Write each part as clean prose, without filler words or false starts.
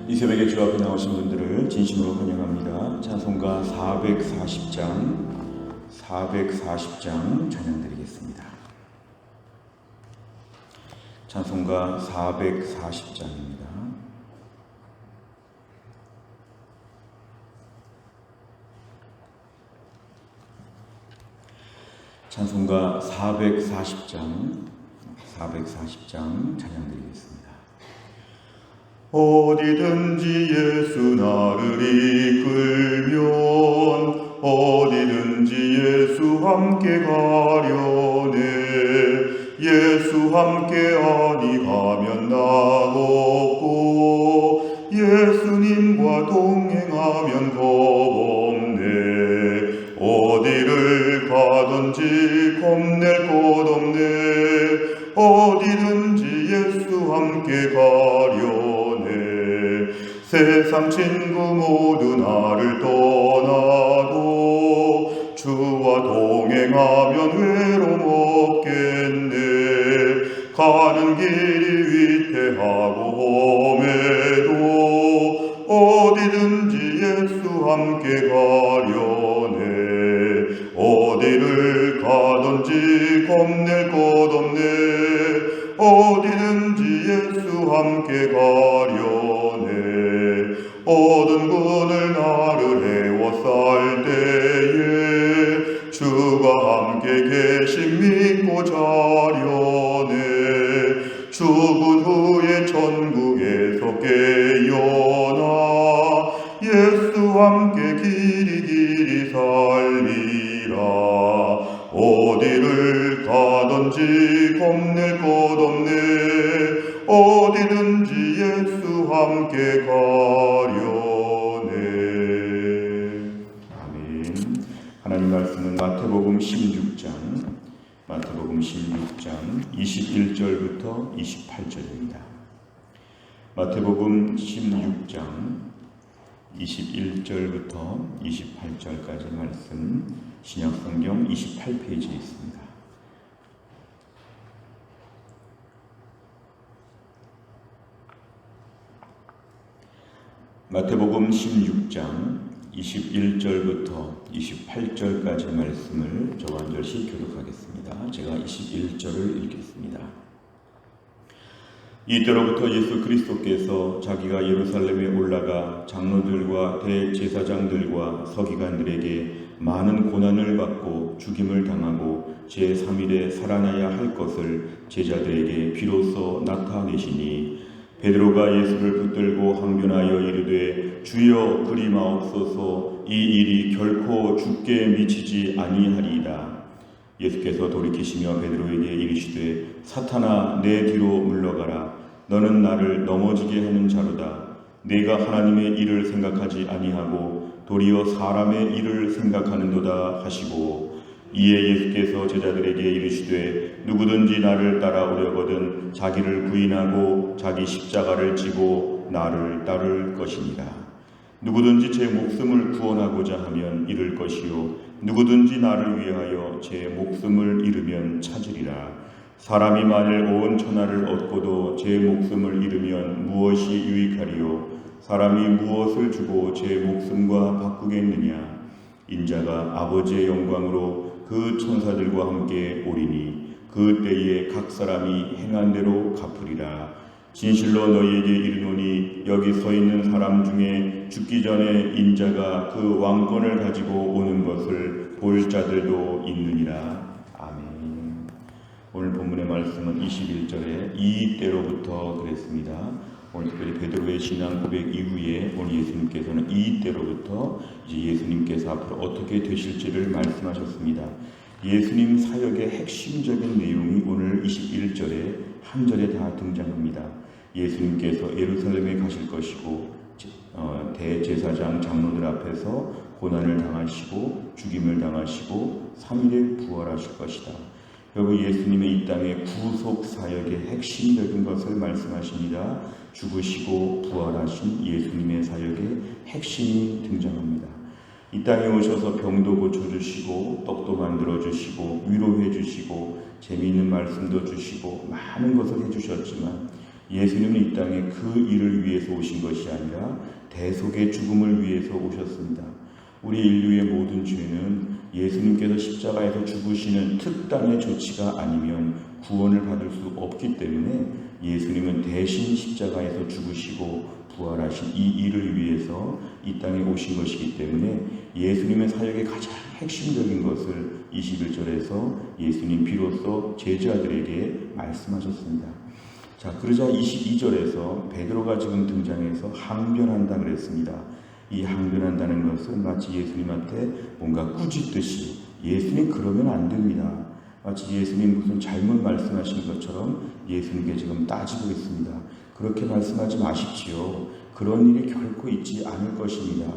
이 새벽에 주 앞에 나오신 분들을 진심으로 환영합니다. 찬송가 440장 찬양드리겠습니다. 찬송가 440장입니다. 찬송가 440장 찬양드리겠습니다. 어디든지 예수 나를 이끌면 어디든지 예수 함께 가려네. 예수 함께 아니하면 낙없고 예수님과 동행하면 겁없네. 어디를 가든지 겁낼 것 없네. 어디든지 예수 함께 가려네. 세상 친구 모두 나를 떠나도 주와 동행하면 외로움 없겠네. 가는 길이 위태하고 험해도 어디든지 예수 함께 가려네. 어디를 가든지 겁낼 것 없네. 어디든지 예수 함께 가려네. 어두운 군을 나를 에워쌀 때에 주가 함께 계심 믿고 자려네. 죽은 후에 천국에서 깨어나 예수 함께 길이 살리라. 어디를 가든지 겁낼 것 없네. 어디든지 예수 함께 가려네. 아멘. 하나님 말씀은 마태복음 16장 21절부터 28절입니다. 마태복음 16장 21절부터 28절까지 말씀 신약성경 28페이지에 있습니다. 마태복음 16장 21절부터 28절까지 말씀을 저와 한 절씩 교독하겠습니다. 제가 21절을 읽겠습니다. 이때로부터 예수 그리스도께서 자기가 예루살렘에 올라가 장로들과 대제사장들과 서기관들에게 많은 고난을 받고 죽임을 당하고 제3일에 살아나야 할 것을 제자들에게 비로소 나타내시니 베드로가 예수를 붙들고 항변하여 이르되 주여 그리 마옵소서. 이 일이 결코 주께 미치지 아니하리이다. 예수께서 돌이키시며 베드로에게 이르시되 사탄아 내 뒤로 물러가라. 너는 나를 넘어지게 하는 자로다. 네가 하나님의 일을 생각하지 아니하고 도리어 사람의 일을 생각하는도다 하시고 이에 예수께서 제자들에게 이르시되 누구든지 나를 따라오려거든 자기를 부인하고 자기 십자가를 지고 나를 따를 것이니라. 누구든지 제 목숨을 구원하고자 하면 잃을 것이요 누구든지 나를 위하여 제 목숨을 잃으면 찾으리라. 사람이 만일 온 천하를 얻고도 제 목숨을 잃으면 무엇이 유익하리요? 사람이 무엇을 주고 제 목숨과 바꾸겠느냐? 인자가 아버지의 영광으로 그 천사들과 함께 오리니 그 때에 각 사람이 행한 대로 갚으리라. 진실로 너희에게 이르노니 여기 서 있는 사람 중에 죽기 전에 인자가 그 왕권을 가지고 오는 것을 볼 자들도 있느니라. 아멘. 오늘 본문의 말씀은 21절에 이때로부터 그랬습니다. 오늘 특별히 베드로의 신앙 고백 이후에 오늘 예수님께서는 이때로부터 이제 예수님께서 앞으로 어떻게 되실지를 말씀하셨습니다. 예수님 사역의 핵심적인 내용이 오늘 21절에 한 절에 다 등장합니다. 예수님께서 예루살렘에 가실 것이고 대제사장 장로들 앞에서 고난을 당하시고 죽임을 당하시고 3일에 부활하실 것이다. 여러분, 예수님의 이 땅의 구속 사역의 핵심적인 것을 말씀하십니다. 죽으시고 부활하신 예수님의 사역의 핵심이 등장합니다. 이 땅에 오셔서 병도 고쳐주시고 떡도 만들어주시고 위로해주시고 재미있는 말씀도 주시고 많은 것을 해주셨지만 예수님은 이 땅에 그 일을 위해서 오신 것이 아니라 대속의 죽음을 위해서 오셨습니다. 우리 인류의 모든 죄는 예수님께서 십자가에서 죽으시는 특단의 조치가 아니면 구원을 받을 수 없기 때문에 예수님은 대신 십자가에서 죽으시고 부활하신 이 일을 위해서 이 땅에 오신 것이기 때문에 예수님의 사역의 가장 핵심적인 것을 21절에서 예수님 비로소 제자들에게 말씀하셨습니다. 자, 그러자 22절에서 베드로가 지금 등장해서 항변한다 그랬습니다. 이 항변한다는 것은 마치 예수님한테 뭔가 꾸짖듯이 예수님 그러면 안 됩니다. 마치 예수님 무슨 잘못 말씀하신 것처럼 예수님께 지금 따지고 있습니다. 그렇게 말씀하지 마십시오. 그런 일이 결코 있지 않을 것입니다.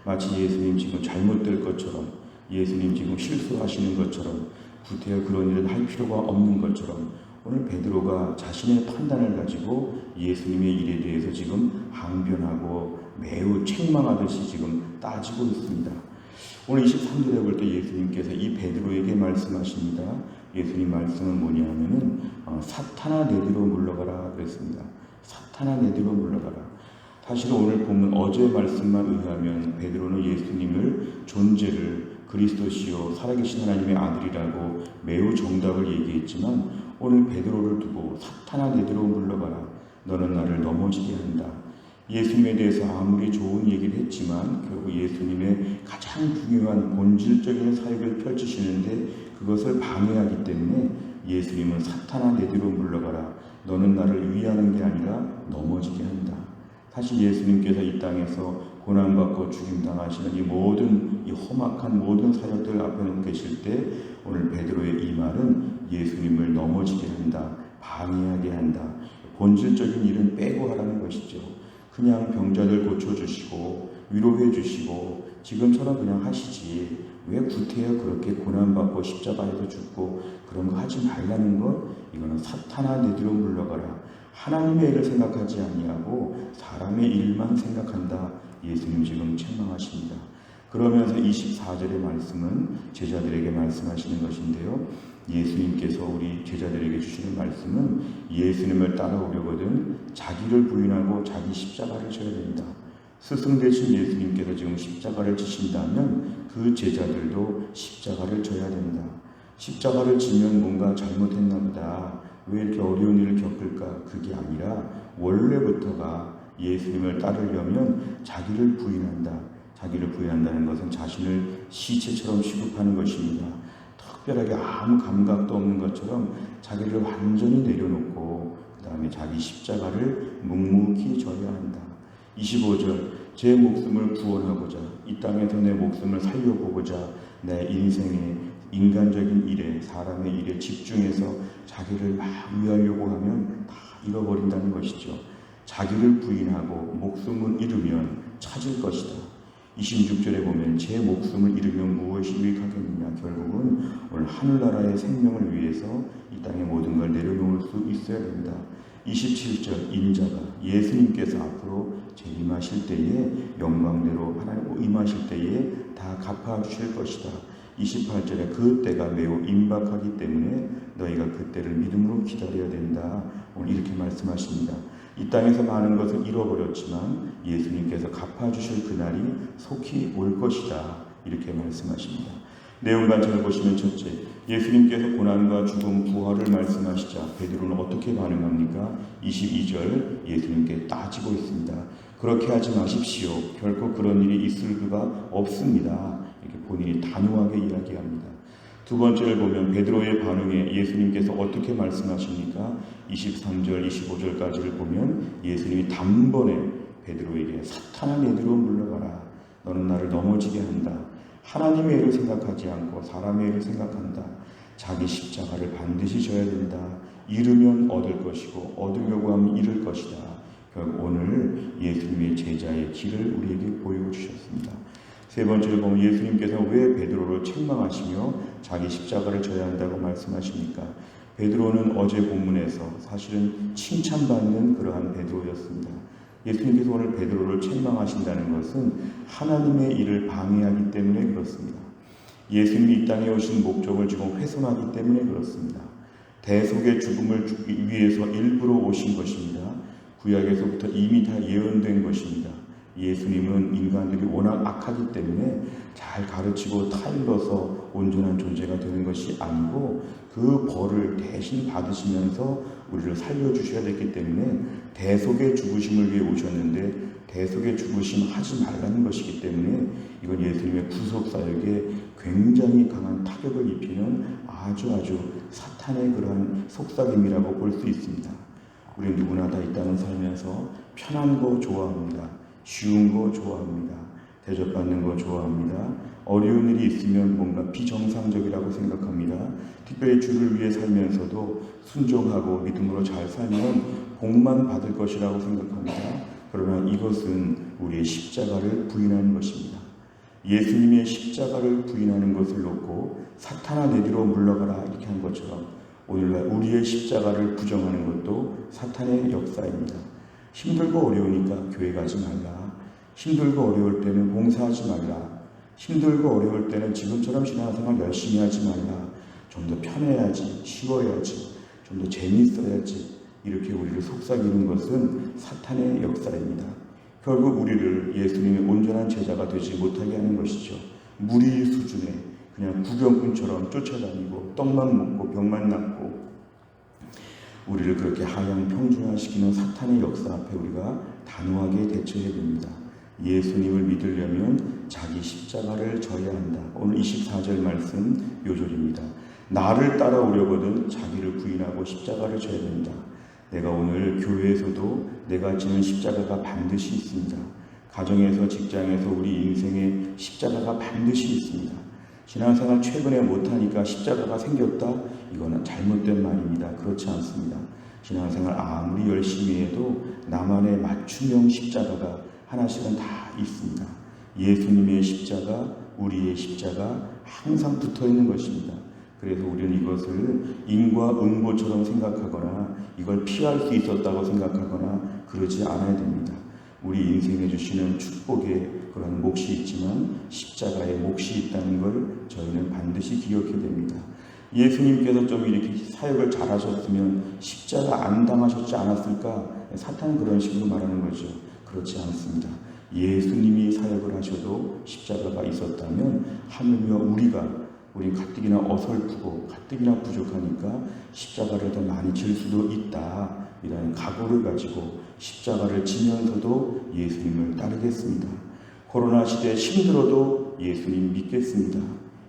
마치 예수님 지금 잘못될 것처럼, 예수님 지금 실수하시는 것처럼, 구태여 그런 일은 할 필요가 없는 것처럼 오늘 베드로가 자신의 판단을 가지고 예수님의 일에 대해서 지금 항변하고 매우 책망하듯이 지금 따지고 있습니다. 오늘 23절에 볼 때 예수님께서 이 베드로에게 말씀하십니다. 예수님 말씀은 뭐냐 하면은 사탄아 내뒤로 물러가라 그랬습니다. 사탄아 내뒤로 물러가라. 사실은 오늘 보면 어제 말씀만 의하면 베드로는 예수님을 존재를 그리스도시요 살아계신 하나님의 아들이라고 매우 정답을 얘기했지만 오늘 베드로를 두고 사탄아 내뒤로 물러가라. 너는 나를 넘어지게 한다. 예수님에 대해서 아무리 좋은 얘기를 했지만 결국 예수님의 가장 중요한 본질적인 사역을 펼치시는데 그것을 방해하기 때문에 예수님은 사탄아 내뒤로 물러가라. 너는 나를 위하는 게 아니라 넘어지게 한다. 사실 예수님께서 이 땅에서 고난받고 죽임당하시는 이 모든 이 험악한 모든 사역들 앞에 계실 때 오늘 베드로의 이 말은 예수님을 넘어지게 한다. 방해하게 한다. 본질적인 일은 빼고 하라는 것이죠. 그냥 병자들 고쳐주시고 위로해 주시고 지금처럼 그냥 하시지 왜 구태여 그렇게 고난받고 십자가에서 죽고 그런 거 하지 말라는 것. 이거는 사탄아 내뒤로 물러가라. 하나님의 일을 생각하지 아니하고 사람의 일만 생각한다. 예수님 지금 책망하십니다. 그러면서 24절의 말씀은 제자들에게 말씀하시는 것인데요. 예수님께서 우리 제자들에게 주시는 말씀은 예수님을 따라오려거든 자기를 부인하고 자기 십자가를 져야 된다. 스승 되신 예수님께서 지금 십자가를 지신다면 그 제자들도 십자가를 져야 된다. 십자가를 지면 뭔가 잘못했나 보다. 왜 이렇게 어려운 일을 겪을까? 그게 아니라 원래부터가 예수님을 따르려면 자기를 부인한다. 자기를 부인한다는 것은 자신을 시체처럼 취급하는 것입니다. 특별하게 아무 감각도 없는 것처럼 자기를 완전히 내려놓고 그 다음에 자기 십자가를 묵묵히 져야 한다. 25절 제 목숨을 구원하고자 이 땅에서 내 목숨을 살려보고자 내 인생의 인간적인 일에 사람의 일에 집중해서 자기를 막 위하려고 하면 다 잃어버린다는 것이죠. 자기를 부인하고 목숨을 잃으면 찾을 것이다. 26절에 보면 제 목숨을 잃으면 무엇이 유익하겠느냐. 결국은 오늘 하늘나라의 생명을 위해서 이 땅의 모든 걸 내려놓을 수 있어야 된다. 27절 인자가 예수님께서 앞으로 재임하실 때에 영광대로 하나님 임하실 때에 다 갚아주실 것이다. 28절에 그 때가 매우 임박하기 때문에 너희가 그 때를 믿음으로 기다려야 된다. 오늘 이렇게 말씀하십니다. 이 땅에서 많은 것을 잃어버렸지만 예수님께서 갚아주실 그날이 속히 올 것이다. 이렇게 말씀하십니다. 내용 관점을 보시면 첫째, 예수님께서 고난과 죽음, 부활을 말씀하시자 베드로는 어떻게 반응합니까? 22절 예수님께 따지고 있습니다. 그렇게 하지 마십시오. 결코 그런 일이 있을 수가 없습니다. 이렇게 본인이 단호하게 이야기합니다. 두 번째를 보면 베드로의 반응에 예수님께서 어떻게 말씀하십니까? 23절, 25절까지를 보면 예수님이 단번에 베드로에게 사탄아 내뒤로 물러가라. 너는 나를 넘어지게 한다. 하나님의 일을 생각하지 않고 사람의 일을 생각한다. 자기 십자가를 반드시 져야 된다. 잃으면 얻을 것이고 얻으려고 하면 잃을 것이다. 결국 오늘 예수님의 제자의 길을 우리에게 보여주셨습니다. 세 번째로 보면 예수님께서 왜 베드로를 책망하시며 자기 십자가를 져야 한다고 말씀하십니까? 베드로는 어제 본문에서 사실은 칭찬받는 그러한 베드로였습니다. 예수님께서 오늘 베드로를 책망하신다는 것은 하나님의 일을 방해하기 때문에 그렇습니다. 예수님이 이 땅에 오신 목적을 지금 훼손하기 때문에 그렇습니다. 대속의 죽음을 주기 위해서 일부러 오신 것입니다. 구약에서부터 이미 다 예언된 것입니다. 예수님은 인간들이 워낙 악하기 때문에 잘 가르치고 타일러서 온전한 존재가 되는 것이 아니고 그 벌을 대신 받으시면서 우리를 살려주셔야 됐기 때문에 대속의 죽으심을 위해 오셨는데 대속의 죽으심 하지 말라는 것이기 때문에 이건 예수님의 구속사역에 굉장히 강한 타격을 입히는 아주 사탄의 그러한 속삭임이라고 볼 수 있습니다. 우리 누구나 다 이 땅을 살면서 편한 거 좋아합니다. 쉬운 거 좋아합니다. 대접받는 거 좋아합니다. 어려운 일이 있으면 뭔가 비정상적이라고 생각합니다. 특별히 주를 위해 살면서도 순종하고 믿음으로 잘 살면 복만 받을 것이라고 생각합니다. 그러나 이것은 우리의 십자가를 부인하는 것입니다. 예수님의 십자가를 부인하는 것을 놓고 사탄아 내 뒤로 물러가라 이렇게 한 것처럼 오늘날 우리의 십자가를 부정하는 것도 사탄의 역사입니다. 힘들고 어려우니까 교회 가지 말라. 힘들고 어려울 때는 봉사하지 말라. 힘들고 어려울 때는 지금처럼 신앙생활 열심히 하지 말라. 좀 더 편해야지, 쉬워야지, 좀 더 재미있어야지 이렇게 우리를 속삭이는 것은 사탄의 역사입니다. 결국 우리를 예수님의 온전한 제자가 되지 못하게 하는 것이죠. 무리 수준의 그냥 구경꾼처럼 쫓아다니고 떡만 먹고 병만 낫고 우리를 그렇게 하향 평준화시키는 사탄의 역사 앞에 우리가 단호하게 대처해야 됩니다. 예수님을 믿으려면 자기 십자가를 져야 한다. 오늘 24절 말씀 요절입니다. 나를 따라오려거든 자기를 부인하고 십자가를 져야 된다. 내가 오늘 교회에서도 내가 지는 십자가가 반드시 있습니다. 가정에서 직장에서 우리 인생에 십자가가 반드시 있습니다. 신앙생활 최근에 못하니까 십자가가 생겼다? 이거는 잘못된 말입니다. 그렇지 않습니다. 신앙생활 아무리 열심히 해도 나만의 맞춤형 십자가가 하나씩은 다 있습니다. 예수님의 십자가, 우리의 십자가 항상 붙어 있는 것입니다. 그래서 우리는 이것을 인과응보처럼 생각하거나 이걸 피할 수 있었다고 생각하거나 그러지 않아야 됩니다. 우리 인생에 주시는 축복에 그런 몫이 있지만 십자가에 몫이 있다는 걸 저희는 반드시 기억해야 됩니다. 예수님께서 좀 이렇게 사역을 잘하셨으면 십자가 안 당하셨지 않았을까? 사탄은 그런 식으로 말하는 거죠. 그렇지 않습니다. 예수님이 사역을 하셔도 십자가가 있었다면 하물며 우리 가뜩이나 어설프고 가뜩이나 부족하니까 십자가를 더 많이 질 수도 있다. 이라는 각오를 가지고 십자가를 지면서도 예수님을 따르겠습니다. 코로나 시대에 힘들어도 예수님 믿겠습니다.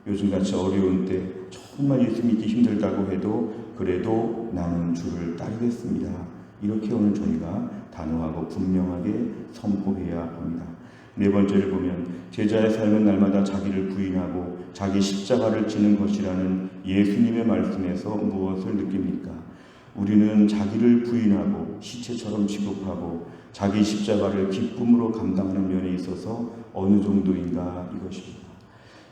요즘같이 어려운 때 정말 예수 믿기 힘들다고 해도 그래도 나는 주를 따르겠습니다. 이렇게 오늘 저희가 단호하고 분명하게 선포해야 합니다. 네 번째를 보면 제자의 삶은 날마다 자기를 부인하고 자기 십자가를 지는 것이라는 예수님의 말씀에서 무엇을 느낍니까? 우리는 자기를 부인하고 시체처럼 취급하고 자기 십자가를 기쁨으로 감당하는 면에 있어서 어느 정도인가 이것입니다.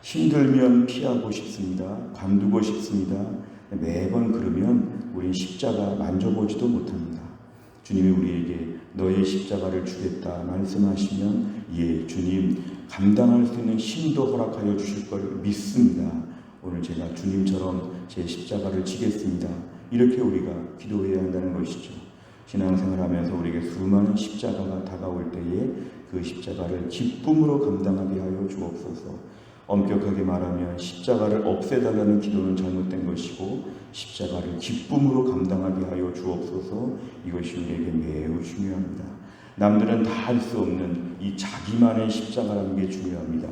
힘들면 피하고 싶습니다. 관두고 싶습니다. 매번 그러면 우리는 십자가 만져보지도 못합니다. 주님이 우리에게 너의 십자가를 주겠다 말씀하시면 예, 주님 감당할 수 있는 힘도 허락하여 주실 걸 믿습니다. 오늘 제가 주님처럼 제 십자가를 지겠습니다. 이렇게 우리가 기도해야 한다는 것이죠. 신앙생활하면서 우리에게 수많은 십자가가 다가올 때에 그 십자가를 기쁨으로 감당하게 하여 주옵소서. 엄격하게 말하면 십자가를 없애달라는 기도는 잘못된 것이고 십자가를 기쁨으로 감당하게 하여 주옵소서. 이것이 우리에게 매우 중요합니다. 남들은 다 할 수 없는 이 자기만의 십자가라는 게 중요합니다.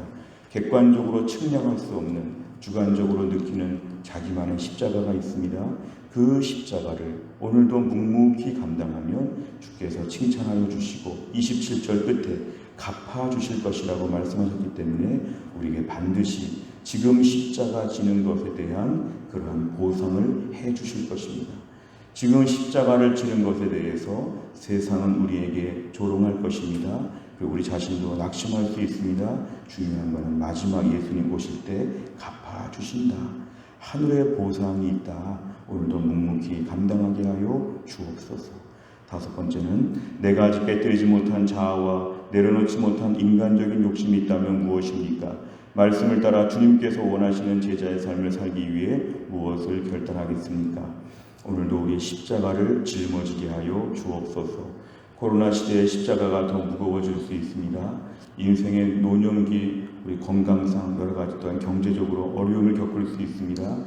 객관적으로 측량할 수 없는 주관적으로 느끼는 자기만의 십자가가 있습니다. 그 십자가를 오늘도 묵묵히 감당하면 주께서 칭찬하여 주시고 27절 끝에 갚아주실 것이라고 말씀하셨기 때문에 우리에게 반드시 지금 십자가 지는 것에 대한 그러한 보상을 해 주실 것입니다. 지금 십자가를 지는 것에 대해서 세상은 우리에게 조롱할 것입니다. 그리고 우리 자신도 낙심할 수 있습니다. 중요한 것은 마지막 예수님 오실 때 갚아주신다. 하늘의 보상이 있다. 오늘도 묵묵히 감당하게 하여 주옵소서. 다섯 번째는 내가 아직 깨뜨리지 못한 자아와 내려놓지 못한 인간적인 욕심이 있다면 무엇입니까? 말씀을 따라 주님께서 원하시는 제자의 삶을 살기 위해 무엇을 결단하겠습니까? 오늘도 우리 십자가를 짊어지게 하여 주옵소서. 코로나 시대에 십자가가 더 무거워질 수 있습니다. 인생의 노년기, 우리 건강상 여러 가지 또한 경제적으로 어려움을 겪을 수 있습니다.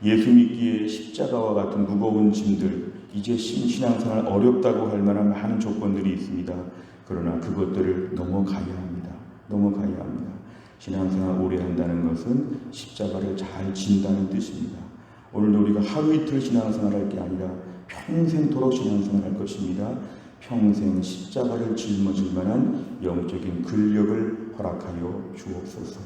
예수 믿기에 십자가와 같은 무거운 짐들, 이제 신앙생활 어렵다고 할 만한 많은 조건들이 있습니다. 그러나 그것들을 넘어가야 합니다. 넘어가야 합니다. 신앙생활 오래 한다는 것은 십자가를 잘 진다는 뜻입니다. 오늘도 우리가 하루 이틀 신앙생활할 게 아니라 평생토록 신앙생활할 것입니다. 평생 십자가를 짊어질 만한 영적인 근력을 허락하여 주옵소서.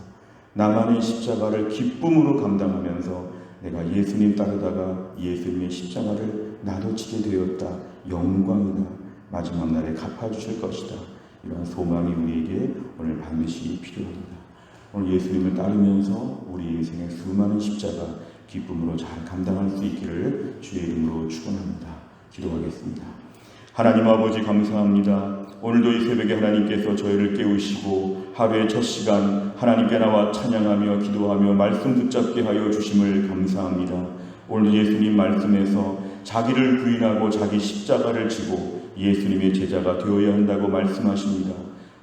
나만의 십자가를 기쁨으로 감당하면서 내가 예수님 따르다가 예수님의 십자가를 나도 지게 되었다. 영광이다. 마지막 날에 갚아주실 것이다. 이러한 소망이 우리에게 오늘 반드시 필요합니다. 오늘 예수님을 따르면서 우리 인생의 수많은 십자가 기쁨으로 잘 감당할 수 있기를 주의 이름으로 축원합니다. 기도하겠습니다. 하나님 아버지 감사합니다. 오늘도 이 새벽에 하나님께서 저희를 깨우시고 하루의 첫 시간 하나님께 나와 찬양하며 기도하며 말씀 붙잡게 하여 주심을 감사합니다. 오늘도 예수님 말씀에서 자기를 부인하고 자기 십자가를 지고 예수님의 제자가 되어야 한다고 말씀하십니다.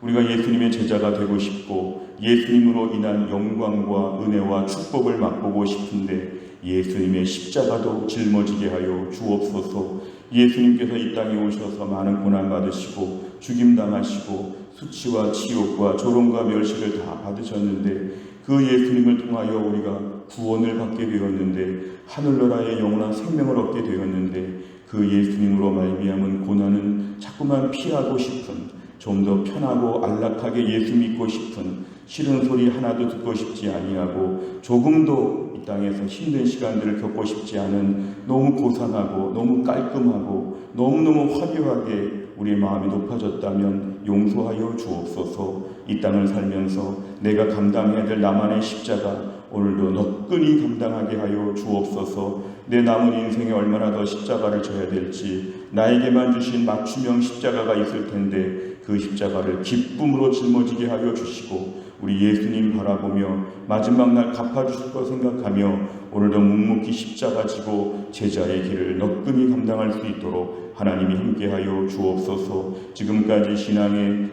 우리가 예수님의 제자가 되고 싶고 예수님으로 인한 영광과 은혜와 축복을 맛보고 싶은데 예수님의 십자가도 짊어지게 하여 주옵소서. 예수님께서 이 땅에 오셔서 많은 고난 받으시고 죽임당하시고 수치와 치욕과 조롱과 멸시를 다 받으셨는데 그 예수님을 통하여 우리가 구원을 받게 되었는데 하늘나라의 영원한 생명을 얻게 되었는데 그 예수님으로 말미암은 고난은 자꾸만 피하고 싶은, 좀 더 편하고 안락하게 예수 믿고 싶은, 싫은 소리 하나도 듣고 싶지 아니하고 조금도 이 땅에서 힘든 시간들을 겪고 싶지 않은, 너무 고상하고 너무 깔끔하고 너무너무 화려하게 우리의 마음이 높아졌다면 용서하여 주옵소서. 이 땅을 살면서 내가 감당해야 될 나만의 십자가 오늘도 너끈히 감당하게 하여 주옵소서. 내 남은 인생에 얼마나 더 십자가를 져야 될지, 나에게만 주신 맞춤형 십자가가 있을 텐데 그 십자가를 기쁨으로 짊어지게 하여 주시고 우리 예수님 바라보며 마지막 날 갚아주실 것 생각하며 오늘도 묵묵히 십자가 지고 제자의 길을 너끈히 감당할 수 있도록 하나님이 함께하여 주옵소서. 지금까지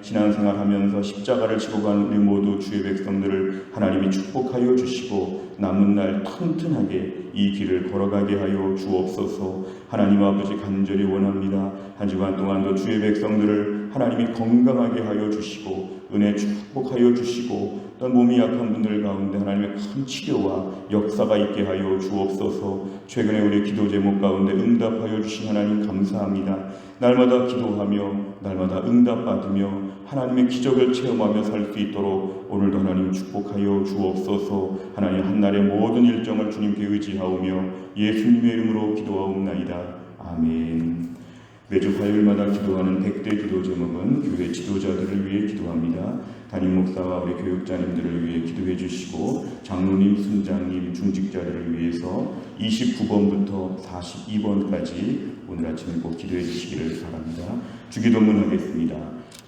신앙생활하면서 십자가를 지고 가는 우리 모두 주의 백성들을 하나님이 축복하여 주시고 남은 날 튼튼하게 이 길을 걸어가게 하여 주옵소서. 하나님 아버지 간절히 원합니다. 한 주간 동안도 주의 백성들을 하나님이 건강하게 하여 주시고 은혜 축복하여 주시고 또 몸이 약한 분들 가운데 하나님의 큰 치료와 역사가 있게 하여 주옵소서. 최근에 우리 기도 제목 가운데 응답하여 주신 하나님 감사합니다. 날마다 기도하며 날마다 응답받으며 하나님의 기적을 체험하며 살 수 있도록 오늘도 하나님 축복하여 주옵소서. 하나님 한날의 모든 일정을 주님께 의지하오며 예수님의 이름으로 기도하옵나이다. 아멘. 매주 화요일마다 기도하는 100대 기도 제목은 교회 지도자들을 위해 기도합니다. 담임 목사와 우리 교육자님들을 위해 기도해 주시고 장로님, 순장님, 중직자들을 위해서 29번부터 42번까지 오늘 아침에 꼭 기도해 주시기를 바랍니다. 주기도문 하겠습니다.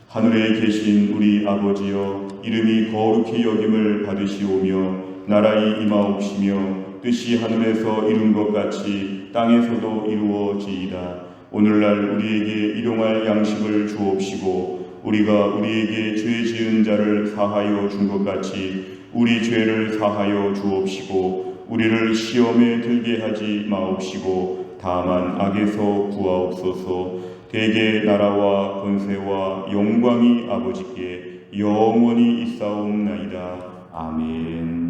하늘에 계신 우리 아버지여, 이름이 거룩히 여김을 받으시오며 나라의 임하옵시며 뜻이 하늘에서 이룬 것 같이 땅에서도 이루어지이다. 오늘날 우리에게 일용할 양식을 주옵시고 우리가 우리에게 죄 지은 자를 사하여 준 것 같이 우리 죄를 사하여 주옵시고 우리를 시험에 들게 하지 마옵시고 다만 악에서 구하옵소서. 대개 나라와 권세와 영광이 아버지께 영원히 있사옵나이다. 아멘.